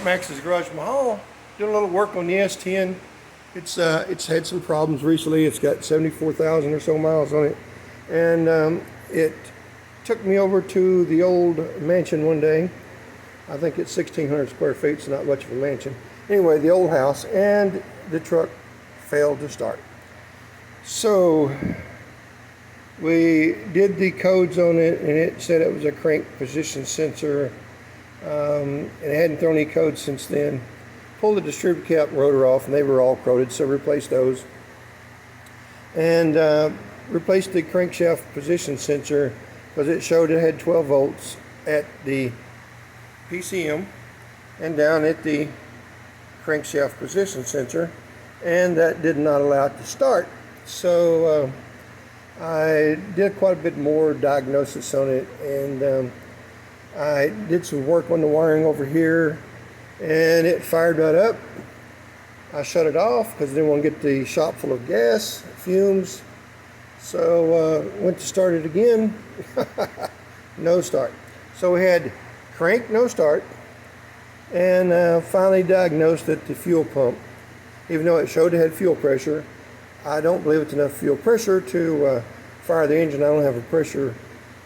MaxsGarajMahal, doing a little work on the S10. It's had some problems recently. It's got 74,000 or so miles on it, and it took me over to the old mansion one day. I think it's 1,600 square feet. It's not much of a mansion. Anyway, the old house, and the truck failed to start. So we did the codes on it, and it said it was a crank position sensor. It hadn't thrown any codes since then. Pulled the distributor cap and rotor off, and they were all corroded, so replaced those. And replaced the crankshaft position sensor because it showed it had 12 volts at the PCM and down at the crankshaft position sensor, and that did not allow it to start. So I did quite a bit more diagnosis on it, and I did some work on the wiring over here, and it fired right up. I shut it off because I didn't want to get the shop full of gas, fumes. So went to start it again, no start. So we had crank, no start, and finally diagnosed that the fuel pump, even though it showed it had fuel pressure, I don't believe it's enough fuel pressure to fire the engine. I don't have a pressure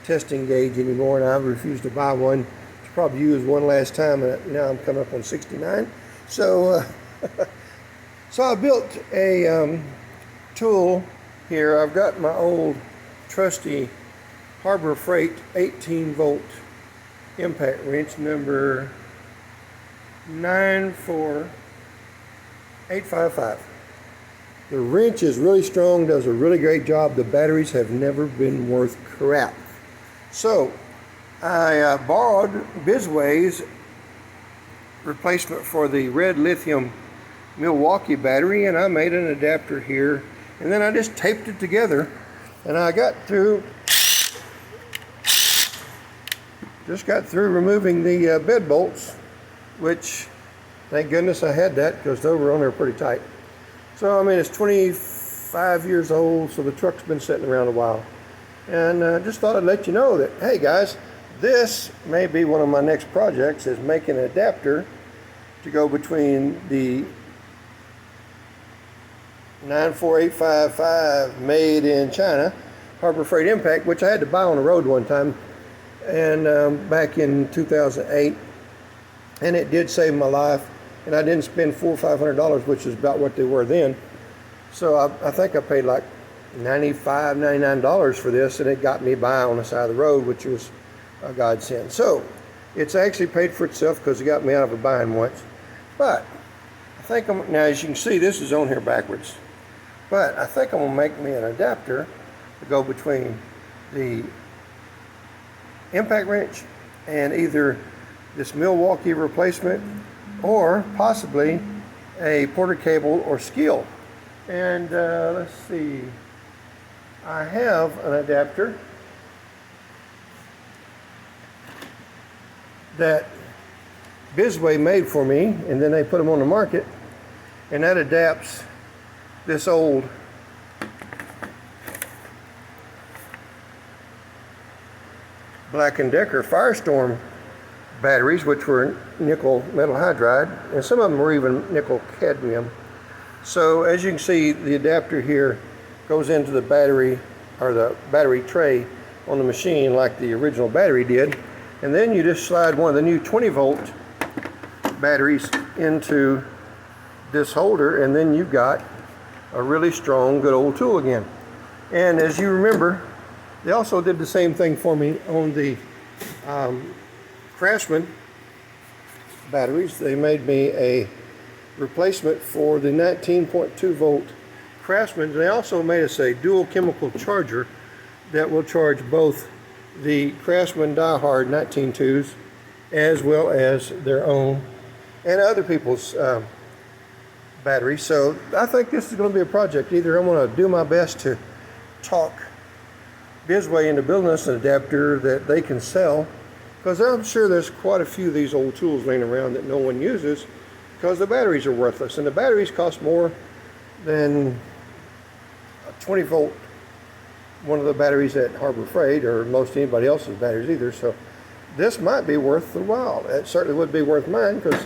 testing gauge anymore, and I refused to buy one. To probably use one last time, and now I'm coming up on 69. So so I built a tool here. I've got my old trusty Harbor Freight 18 volt impact wrench number 94855. The wrench is really strong, does a really great job. The batteries have never been worth crap. So I borrowed Bizway's replacement for the red lithium Milwaukee battery, and I made an adapter here, and then I just taped it together, and I just got through removing the bed bolts, which thank goodness I had that because they were on there pretty tight. So I mean, it's 25 years old, so the truck's been sitting around a while. And just thought I'd let you know that, hey guys, this may be one of my next projects, is making an adapter to go between the 94855 made in China Harbor Freight Impact, which I had to buy on the road one time, and back in 2008, and it did save my life, and I didn't spend $400 or $500, which is about what they were then. So I think I paid like $95, $99 for this, and it got me by on the side of the road, which was a godsend. So it's actually paid for itself because it got me out of a bind once. But I think now as you can see, this is on here backwards. But I think I'm gonna make me an adapter to go between the impact wrench and either this Milwaukee replacement or possibly a Porter cable or Skill. And let's see. I have an adapter that Bizway made for me, and then they put them on the market, and that adapts this old Black & Decker Firestorm batteries, which were nickel metal hydride, and some of them were even nickel cadmium. So as you can see, the adapter here goes into the battery, or the battery tray on the machine like the original battery did, and then you just slide one of the new 20 volt batteries into this holder, and then you've got a really strong, good old tool again. And as you remember, they also did the same thing for me on the Craftsman batteries. They made me a replacement for the 19.2 volt Craftsman. They also made us a dual chemical charger that will charge both the Craftsman diehard 19.2s as well as their own and other people's batteries. So I think this is going to be a project. Either I'm going to do my best to talk Bizway into building us an adapter that they can sell, because I'm sure there's quite a few of these old tools laying around that no one uses because the batteries are worthless, and the batteries cost more than a 20 volt one of the batteries at Harbor Freight or most anybody else's batteries either. So this might be worth the while. It certainly would be worth mine, because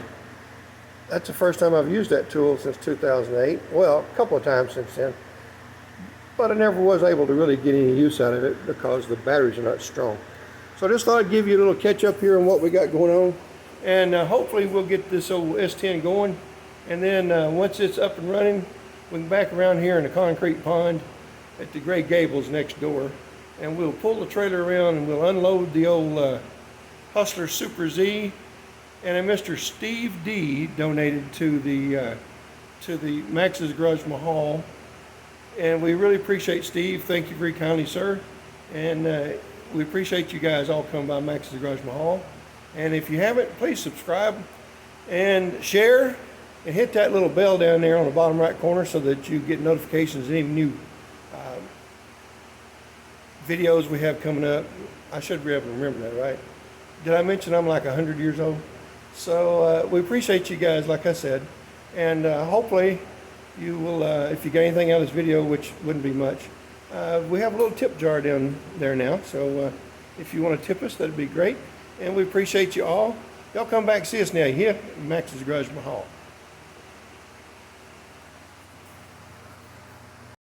that's the first time I've used that tool since 2008. Well, a couple of times since then. But I never was able to really get any use out of it because the batteries are not strong. So I just thought I'd give you a little catch up here on what we got going on. And hopefully we'll get this old S10 going. And then once it's up and running, we can back around here in the concrete pond at the Gray Gables next door. And we'll pull the trailer around and we'll unload the old Hustler Super Z. And a Mr. Steve D donated to the MaxsGarajMahal. And we really appreciate Steve. Thank you very kindly, sir. And we appreciate you guys all coming by MaxsGarajMahal. And if you haven't, please subscribe and share and hit that little bell down there on the bottom right corner so that you get notifications of any new videos we have coming up. I should be able to remember that, right? Did I mention I'm like 100 years old? So we appreciate you guys, like I said. And hopefully you will, if you get anything out of this video, which wouldn't be much, we have a little tip jar down there now. So if you want to tip us, that'd be great. And we appreciate you all. Y'all come back and see us now here at MaxsGarajMahal.